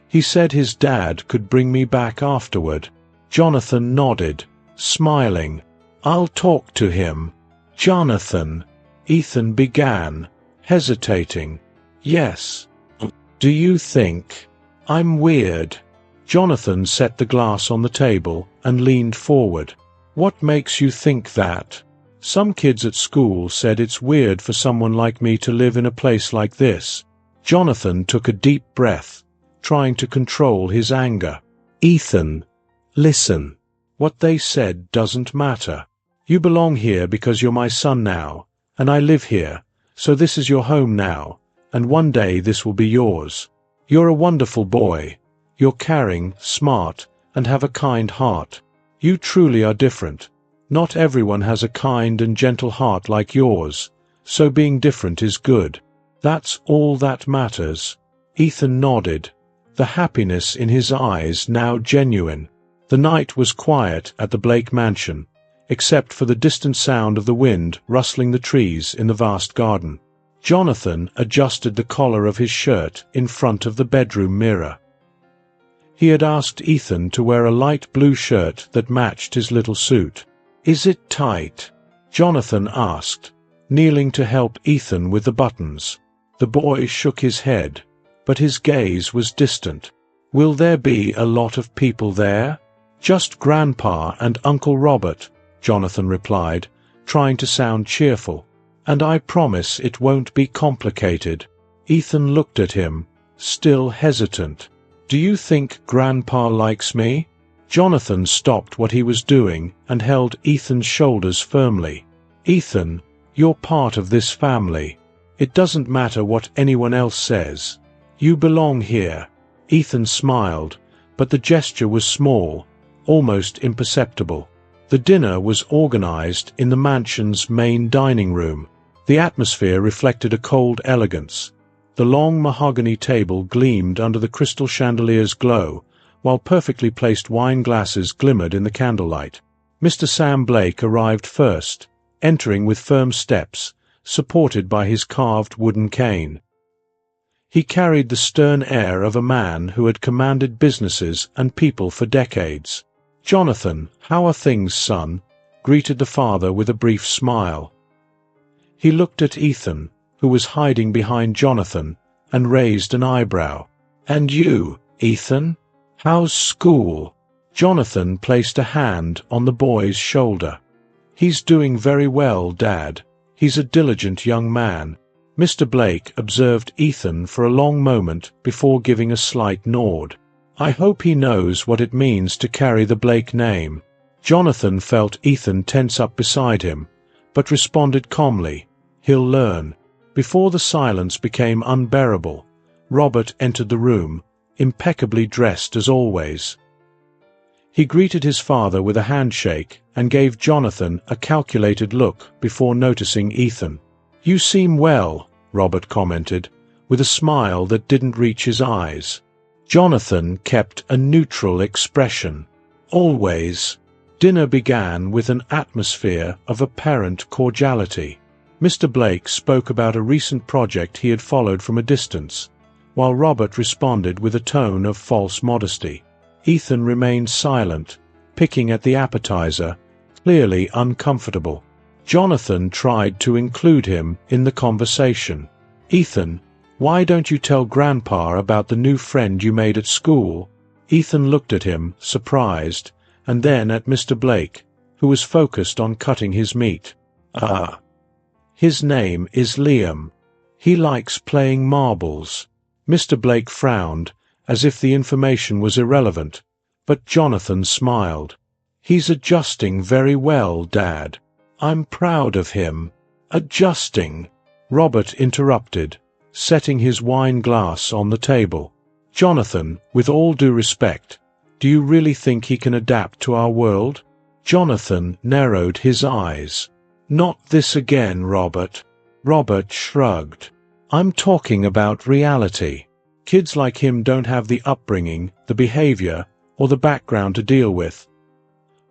He said his dad could bring me back afterward." Jonathan nodded, smiling. "I'll talk to him." "Jonathan," Ethan began, hesitating. "Yes. Do you think I'm weird?" Jonathan set the glass on the table and leaned forward. "What makes you think that?" "Some kids at school said it's weird for someone like me to live in a place like this." Jonathan took a deep breath, trying to control his anger. "Ethan, listen. What they said doesn't matter. You belong here because you're my son now, and I live here, so this is your home now, and one day this will be yours. You're a wonderful boy. You're caring, smart, and have a kind heart. You truly are different. Not everyone has a kind and gentle heart like yours, so being different is good. That's all that matters." Ethan nodded, the happiness in his eyes now genuine. The night was quiet at the Blake mansion, except for the distant sound of the wind rustling the trees in the vast garden. Jonathan adjusted the collar of his shirt in front of the bedroom mirror. He had asked Ethan to wear a light blue shirt that matched his little suit. "Is it tight?" Jonathan asked, kneeling to help Ethan with the buttons. The boy shook his head, but his gaze was distant. "Will there be a lot of people there?" "Just Grandpa and Uncle Robert," Jonathan replied, trying to sound cheerful. "And I promise it won't be complicated." Ethan looked at him, still hesitant. "Do you think Grandpa likes me?" Jonathan stopped what he was doing and held Ethan's shoulders firmly. "Ethan, you're part of this family. It doesn't matter what anyone else says. You belong here." Ethan smiled, but the gesture was small, almost imperceptible. The dinner was organized in the mansion's main dining room. The atmosphere reflected a cold elegance. The long mahogany table gleamed under the crystal chandelier's glow, while perfectly placed wine glasses glimmered in the candlelight. Mr. Sam Blake arrived first, entering with firm steps, supported by his carved wooden cane. He carried the stern air of a man who had commanded businesses and people for decades. "Jonathan, how are things, son?" greeted the father with a brief smile. He looked at Ethan, who was hiding behind Jonathan, and raised an eyebrow. "And you, Ethan? How's school?" Jonathan placed a hand on the boy's shoulder. "He's doing very well, Dad. He's a diligent young man." Mr. Blake observed Ethan for a long moment before giving a slight nod. "I hope he knows what it means to carry the Blake name." Jonathan felt Ethan tense up beside him, but responded calmly, "He'll learn." Before the silence became unbearable, Robert entered the room, impeccably dressed as always. He greeted his father with a handshake and gave Jonathan a calculated look before noticing Ethan. "You seem well," Robert commented, with a smile that didn't reach his eyes. Jonathan kept a neutral expression. "Always." Dinner began with an atmosphere of apparent cordiality. Mr. Blake spoke about a recent project he had followed from a distance, while Robert responded with a tone of false modesty. Ethan remained silent, picking at the appetizer, clearly uncomfortable. Jonathan tried to include him in the conversation. "Ethan, why don't you tell Grandpa about the new friend you made at school?" Ethan looked at him, surprised, and then at Mr. Blake, who was focused on cutting his meat. His name is Liam. He likes playing marbles." Mr. Blake frowned, as if the information was irrelevant, but Jonathan smiled. "He's adjusting very well, Dad. I'm proud of him." "Adjusting?" Robert interrupted, setting his wine glass on the table. "Jonathan, with all due respect, do you really think he can adapt to our world?" Jonathan narrowed his eyes. "Not this again, Robert." Robert shrugged. "I'm talking about reality. Kids like him don't have the upbringing, the behavior, or the background to deal with."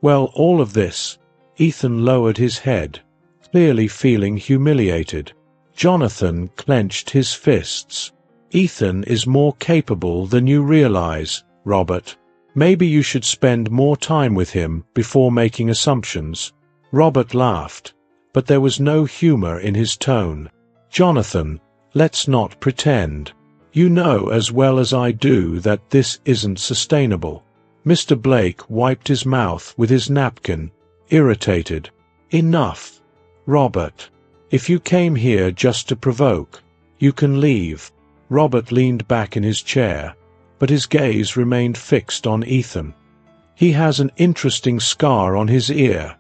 "Well, all of this." Ethan lowered his head, clearly feeling humiliated. Jonathan clenched his fists. "Ethan is more capable than you realize, Robert. Maybe you should spend more time with him before making assumptions." Robert laughed, but there was no humor in his tone. "Jonathan, let's not pretend. You know as well as I do that this isn't sustainable." Mr. Blake wiped his mouth with his napkin, irritated. "Enough, Robert. If you came here just to provoke, you can leave." Robert leaned back in his chair, but his gaze remained fixed on Ethan. "He has an interesting scar on his ear,"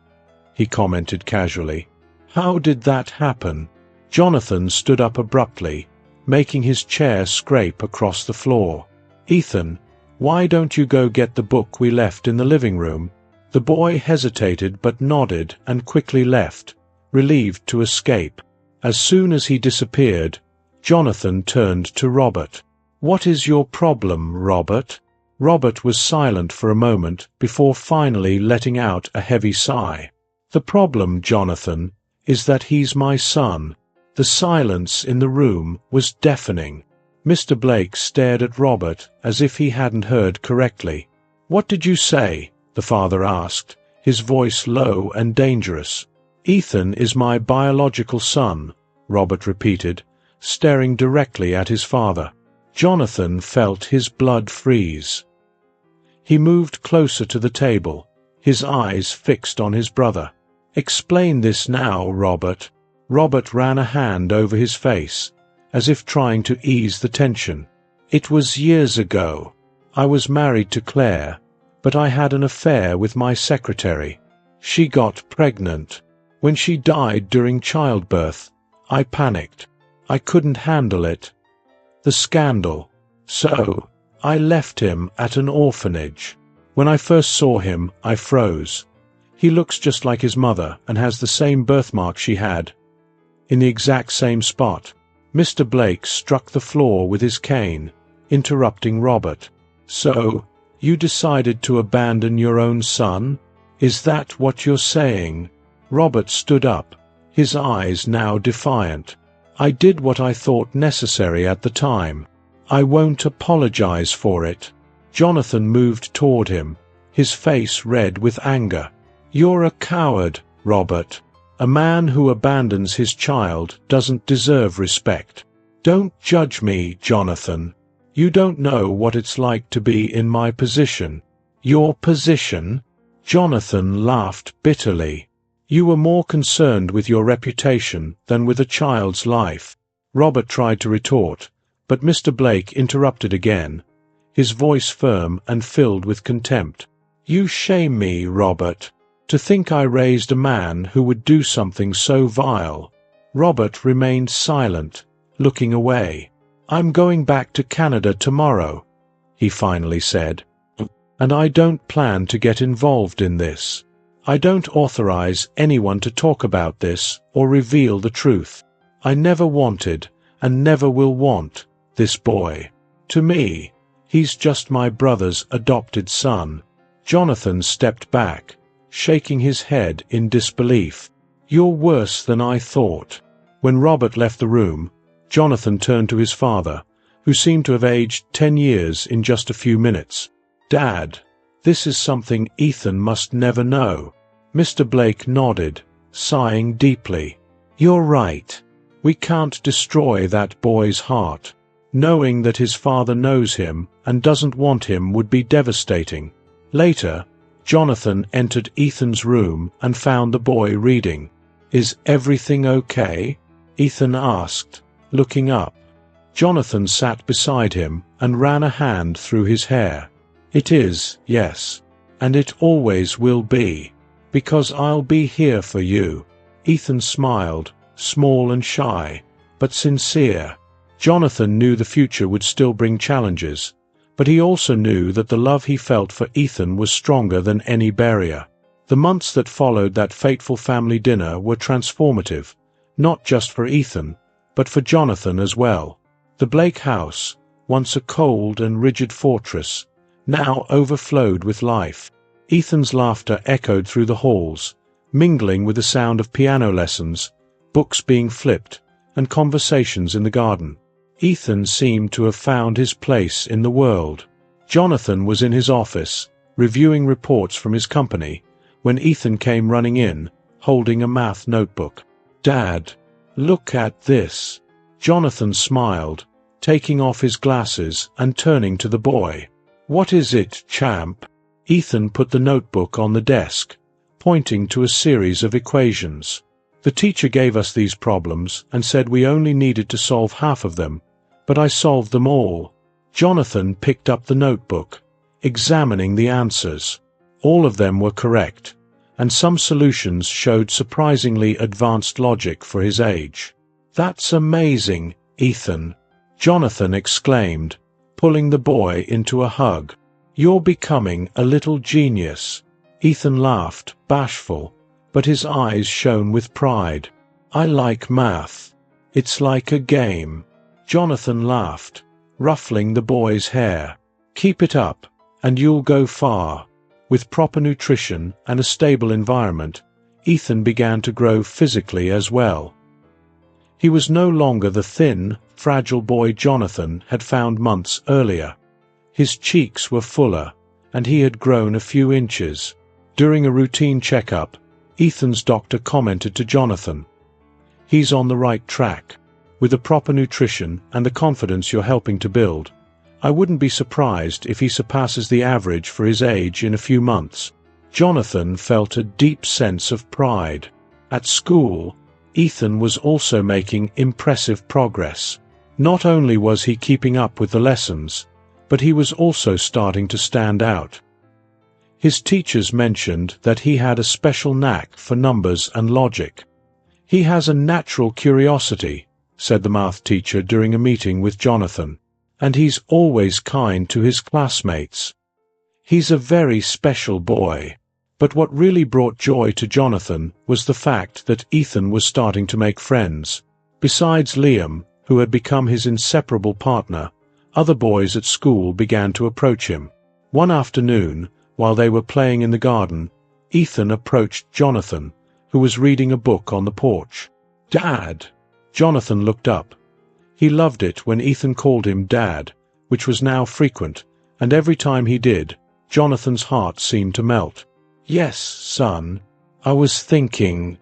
he commented casually. "How did that happen?" Jonathan stood up abruptly, making his chair scrape across the floor. "Ethan, why don't you go get the book we left in the living room?" The boy hesitated but nodded and quickly left, relieved to escape. As soon as he disappeared, Jonathan turned to Robert. "What is your problem, Robert?" Robert was silent for a moment before finally letting out a heavy sigh. "The problem, Jonathan, is that he's my son." The silence in the room was deafening. Mr. Blake stared at Robert as if he hadn't heard correctly. "What did you say?" the father asked, his voice low and dangerous. "Ethan is my biological son," Robert repeated, staring directly at his father. Jonathan felt his blood freeze. He moved closer to the table, his eyes fixed on his brother. "Explain this now, Robert." Robert ran a hand over his face, as if trying to ease the tension. "It was years ago. I was married to Claire, but I had an affair with my secretary. She got pregnant. When she died during childbirth, I panicked. I couldn't handle it. The scandal. So, I left him at an orphanage. When I first saw him, I froze. He looks just like his mother and has the same birthmark she had, in the exact same spot." Mr. Blake struck the floor with his cane, interrupting Robert. "So, you decided to abandon your own son? Is that what you're saying?" Robert stood up, his eyes now defiant. "I did what I thought necessary at the time. I won't apologize for it." Jonathan moved toward him, his face red with anger. "You're a coward, Robert. A man who abandons his child doesn't deserve respect. Don't judge me, Jonathan. You don't know what it's like to be in my position." "Your position?" Jonathan laughed bitterly. "You were more concerned with your reputation than with a child's life." Robert tried to retort, but Mr. Blake interrupted again, his voice firm and filled with contempt. "You shame me, Robert. To think I raised a man who would do something so vile." Robert remained silent, looking away. "I'm going back to Canada tomorrow," he finally said. "And I don't plan to get involved in this. I don't authorize anyone to talk about this or reveal the truth. I never wanted, and never will want, this boy. To me, he's just my brother's adopted son." Jonathan stepped back, shaking his head in disbelief. "You're worse than I thought." When Robert left the room, Jonathan turned to his father, who seemed to have aged 10 years in just a few minutes. "Dad, this is something Ethan must never know." Mr. Blake nodded, sighing deeply. "You're right. We can't destroy that boy's heart. Knowing that his father knows him and doesn't want him would be devastating." Later, Jonathan entered Ethan's room and found the boy reading. "Is everything okay?" Ethan asked, looking up. Jonathan sat beside him and ran a hand through his hair. "It is, yes. And it always will be. Because I'll be here for you." Ethan smiled, small and shy, but sincere. Jonathan knew the future would still bring challenges, but he also knew that the love he felt for Ethan was stronger than any barrier. The months that followed that fateful family dinner were transformative, not just for Ethan, but for Jonathan as well. The Blake house, once a cold and rigid fortress, now overflowed with life. Ethan's laughter echoed through the halls, mingling with the sound of piano lessons, books being flipped, and conversations in the garden. Ethan seemed to have found his place in the world. Jonathan was in his office, reviewing reports from his company, when Ethan came running in, holding a math notebook. "Dad, look at this." Jonathan smiled, taking off his glasses and turning to the boy. "What is it, champ?" Ethan put the notebook on the desk, pointing to a series of equations. "The teacher gave us these problems and said we only needed to solve half of them, but I solved them all." Jonathan picked up the notebook, examining the answers. All of them were correct, and some solutions showed surprisingly advanced logic for his age. "That's amazing, Ethan," Jonathan exclaimed, pulling the boy into a hug. "You're becoming a little genius." Ethan laughed, bashful, but his eyes shone with pride. "I like math. It's like a game." Jonathan laughed, ruffling the boy's hair. "Keep it up, and you'll go far." With proper nutrition and a stable environment, Ethan began to grow physically as well. He was no longer the thin, fragile boy Jonathan had found months earlier. His cheeks were fuller, and he had grown a few inches. During a routine checkup, Ethan's doctor commented to Jonathan, "He's on the right track. With the proper nutrition and the confidence you're helping to build, I wouldn't be surprised if he surpasses the average for his age in a few months." Jonathan felt a deep sense of pride. At school, Ethan was also making impressive progress. Not only was he keeping up with the lessons, but he was also starting to stand out. His teachers mentioned that he had a special knack for numbers and logic. "He has a natural curiosity," said the math teacher during a meeting with Jonathan, "and he's always kind to his classmates. He's a very special boy." But what really brought joy to Jonathan was the fact that Ethan was starting to make friends. Besides Liam, who had become his inseparable partner, other boys at school began to approach him. One afternoon, while they were playing in the garden, Ethan approached Jonathan, who was reading a book on the porch. "Dad!" Jonathan looked up. He loved it when Ethan called him Dad, which was now frequent, and every time he did, Jonathan's heart seemed to melt. "Yes, son. I was thinking."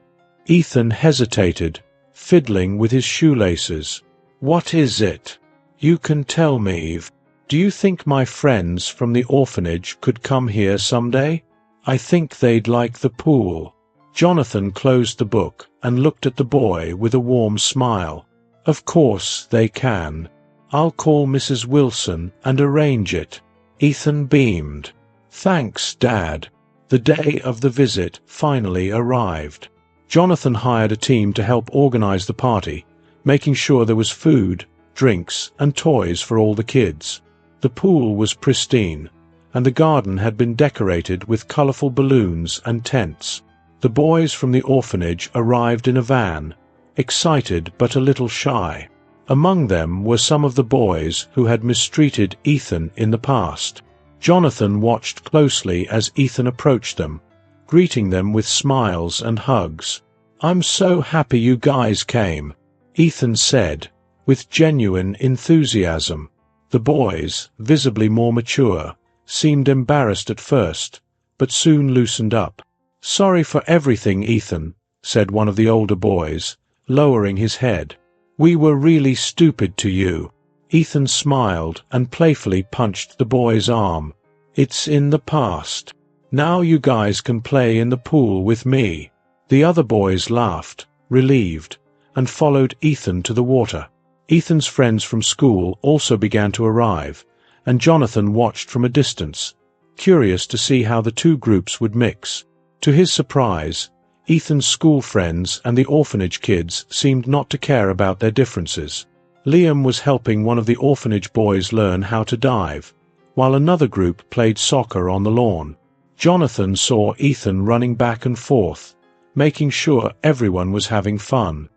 Ethan hesitated, fiddling with his shoelaces. "What is it?" "You can tell me. Do you think my friends from the orphanage could come here someday? I think they'd like the pool." Jonathan closed the book and looked at the boy with a warm smile. "Of course they can. I'll call Mrs. Wilson and arrange it." Ethan beamed. "Thanks, Dad." The day of the visit finally arrived. Jonathan hired a team to help organize the party, making sure there was food, drinks, and toys for all the kids. The pool was pristine, and the garden had been decorated with colorful balloons and tents. The boys from the orphanage arrived in a van, excited but a little shy. Among them were some of the boys who had mistreated Ethan in the past. Jonathan watched closely as Ethan approached them, greeting them with smiles and hugs. "I'm so happy you guys came," Ethan said, with genuine enthusiasm. The boys, visibly more mature, seemed embarrassed at first, but soon loosened up. "Sorry for everything, Ethan," said one of the older boys, lowering his head. "We were really stupid to you." Ethan smiled and playfully punched the boy's arm. "It's in the past. Now you guys can play in the pool with me." The other boys laughed, relieved, and followed Ethan to the water. Ethan's friends from school also began to arrive, and Jonathan watched from a distance, curious to see how the two groups would mix. To his surprise, Ethan's school friends and the orphanage kids seemed not to care about their differences. Liam was helping one of the orphanage boys learn how to dive, while another group played soccer on the lawn. Jonathan saw Ethan running back and forth, making sure everyone was having fun.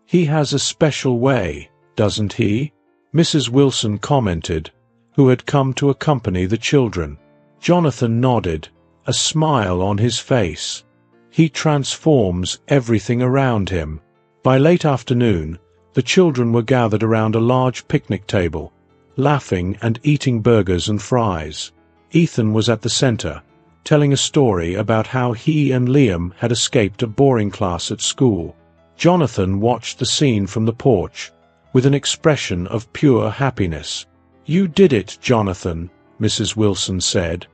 "He has a special way, doesn't he?" Mrs. Wilson commented, who had come to accompany the children. Jonathan nodded, a smile on his face. "He transforms everything around him." By late afternoon, the children were gathered around a large picnic table, laughing and eating burgers and fries. Ethan was at the center, telling a story about how he and Liam had escaped a boring class at school. Jonathan watched the scene from the porch, with an expression of pure happiness. "You did it, Jonathan," Mrs. Wilson said.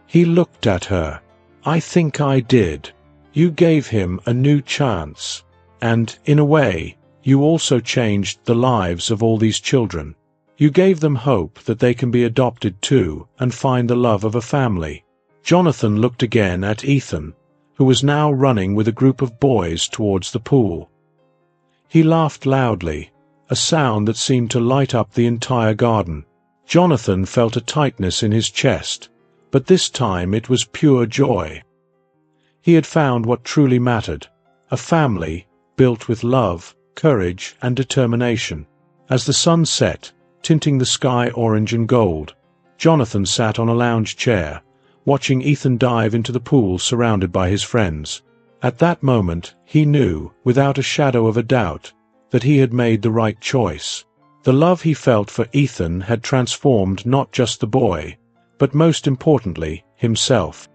He looked at her. "I think I did. You gave him a new chance. And, in a way, you also changed the lives of all these children. You gave them hope that they can be adopted too and find the love of a family." Jonathan looked again at Ethan, who was now running with a group of boys towards the pool. He laughed loudly, a sound that seemed to light up the entire garden. Jonathan felt a tightness in his chest, but this time it was pure joy. He had found what truly mattered, a family built with love, courage, and determination. As the sun set, tinting the sky orange and gold, Jonathan sat on a lounge chair, watching Ethan dive into the pool surrounded by his friends. At that moment, he knew, without a shadow of a doubt, that he had made the right choice. The love he felt for Ethan had transformed not just the boy, but most importantly, himself.